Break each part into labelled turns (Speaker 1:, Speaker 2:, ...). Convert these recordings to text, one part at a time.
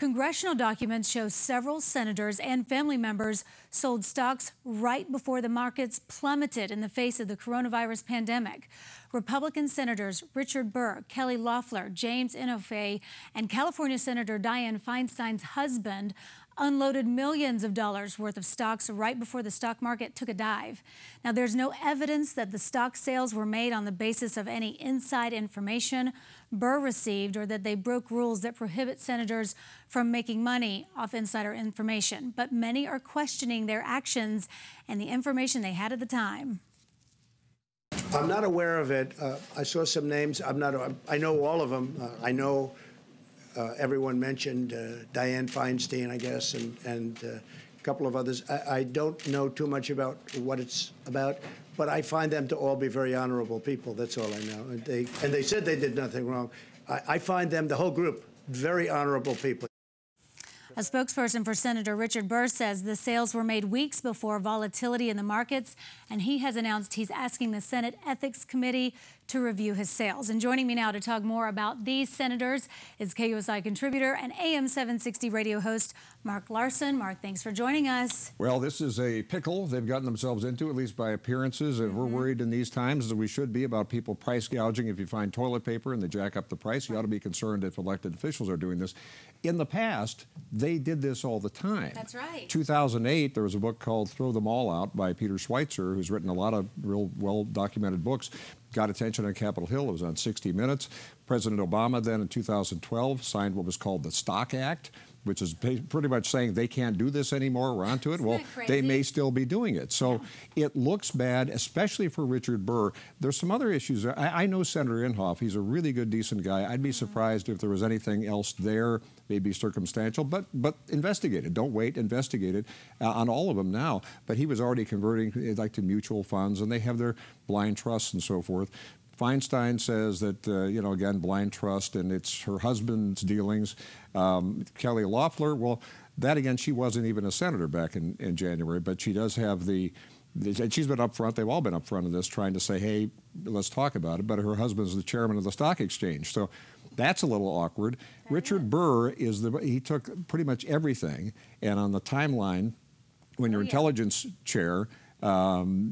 Speaker 1: Congressional documents show several senators and family members sold stocks right before the markets plummeted in the face of the coronavirus pandemic. Republican Senators Richard Burr, Kelly Loeffler, James Inhofe, and California Senator Dianne Feinstein's husband unloaded millions of dollars worth of stocks right before the stock market took a dive. Now, there's no evidence that the stock sales were made on the basis of any inside information Burr received or that they broke rules that prohibit senators from making money off insider information. But many are questioning their actions and the information they had at the time.
Speaker 2: I'm not aware of it. I saw some names. I know all of them. I know everyone mentioned Dianne Feinstein, I guess, and a couple of others. I don't know too much about what it's about, but I find them to all be very honorable people. That's all I know. And they said they did nothing wrong. I find them, the whole group, very honorable people.
Speaker 1: A spokesperson for Senator Richard Burr says the sales were made weeks before volatility in the markets, and he has announced he's asking the Senate Ethics Committee to review his sales. And joining me now to talk more about these senators is KUSI contributor and AM 760 radio host Mark Larson. Mark, thanks for joining us.
Speaker 3: Well, this is a pickle they've gotten themselves into, at least by appearances, and we're worried in these times, as we should be, about people price gouging. If you find toilet paper and they jack up the price, you ought to be concerned if elected officials are doing this. In the past, they did this all the time.
Speaker 1: That's right.
Speaker 3: 2008, there was a book called Throw Them All Out by Peter Schweitzer, who's written a lot of real well-documented books. Got attention on Capitol Hill. It was on 60 Minutes. President Obama then in 2012 signed what was called the Stock Act, which is pretty much saying they can't do this anymore. We're onto it.
Speaker 1: Isn't
Speaker 3: well, they may still be doing it. So it looks bad, especially for Richard Burr. There's some other issues. I know Senator Inhofe. He's a really good, decent guy. I'd be surprised if there was anything else there, maybe circumstantial, but investigate it. Don't wait, investigate it on all of them now. But he was already converting like to mutual funds, and they have their blind trusts and so forth. Feinstein says that, again, blind trust, and it's her husband's dealings. Kelly Loeffler, well, that again, she wasn't even a senator back in January, but she does have and she's been up front, they've all been up front of this, trying to say, hey, let's talk about it, but her husband's the chairman of the stock exchange, so that's a little awkward. Richard Burr he took pretty much everything, and on the timeline, when you're intelligence chair,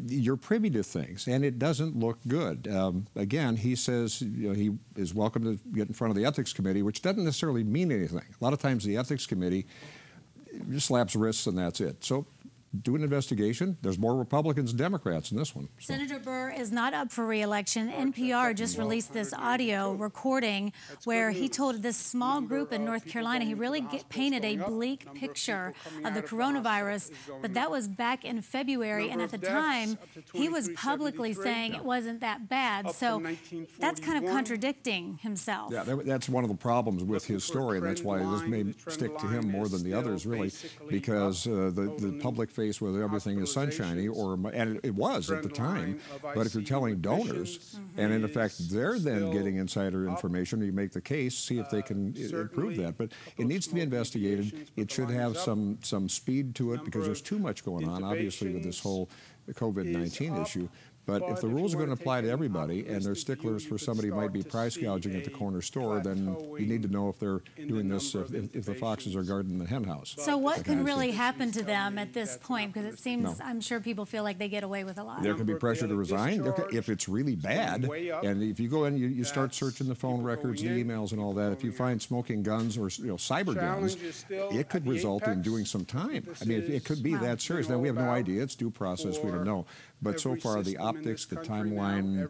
Speaker 3: you're privy to things, and it doesn't look good. Again, he says he is welcome to get in front of the Ethics Committee, which doesn't necessarily mean anything. A lot of times the Ethics Committee just slaps wrists and that's it. So do an investigation. There's more Republicans than Democrats in this one. So.
Speaker 1: Senator Burr is not up for re-election. NPR just released this audio recording where he told this small group in North Carolina he really painted a bleak picture of the coronavirus, but that was back in February, and at the time he was publicly saying it wasn't that bad, so that's kind of contradicting himself.
Speaker 3: Yeah, that's one of the problems with his story, and that's why this may stick to him more than the others, really, because the public face whether everything is sunshiny, and it was at the time, but if you're telling donors, and in effect they're then getting insider information, you make the case, see if they can improve that. But it needs to be investigated. It should have some speed to it because there's too much going on, obviously, with this whole COVID-19 issue. But if the rules are going to apply to everybody and they're sticklers for somebody who might be price gouging at the corner store, then you need to know if they're doing this, if the foxes are guarding the hen house.
Speaker 1: So what can really happen to them at this point? Because it seems, I'm sure people feel like they get away with a lot.
Speaker 3: There could be pressure to resign if it's really bad. And if you go in, you start searching the phone records, the emails and all that. If you find smoking guns or cyber guns, it could result in doing some time. I mean, it could be that serious. Now, we have no idea. It's due process. We don't know. But so far, the optics, the timeline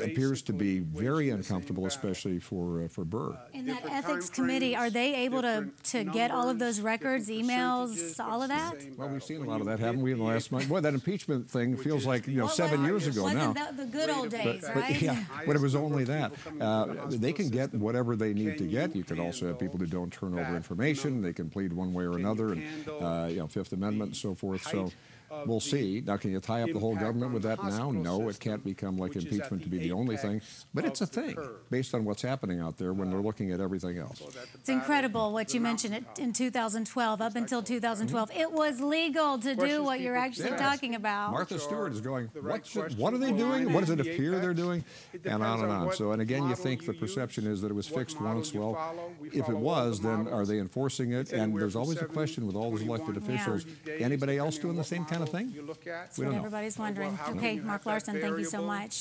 Speaker 3: appears to be very uncomfortable, especially for Burr.
Speaker 1: In that ethics committee, are they able to get all of those records, emails, all of that?
Speaker 3: Well, we've seen a lot of that, haven't we, in the last month? Boy, that impeachment thing feels like 7 years ago now.
Speaker 1: Wasn't that the good old days, right?
Speaker 3: Yeah, when it was only that. They can get whatever they need to get. You could also have people who don't turn over information. They can plead one way or another, and Fifth Amendment and so forth. So We'll see. Now, can you tie up the whole government with that now? No, it can't become like impeachment to be the only thing. But it's a thing based on what's happening out there when they're looking at everything else.
Speaker 1: It's incredible what you mentioned in 2012. Up until 2012, it was legal to do what you're actually talking about.
Speaker 3: Martha Stewart is going, what are they doing? What does it appear they're doing? And on and on. So, and again, you think the perception is that it was fixed once. Well, if it was, then are they enforcing it? And there's always a question with all these elected officials. Anybody else doing the same kind of thing?
Speaker 1: That's what everybody's wondering. Okay, Mark Larson, thank you so much.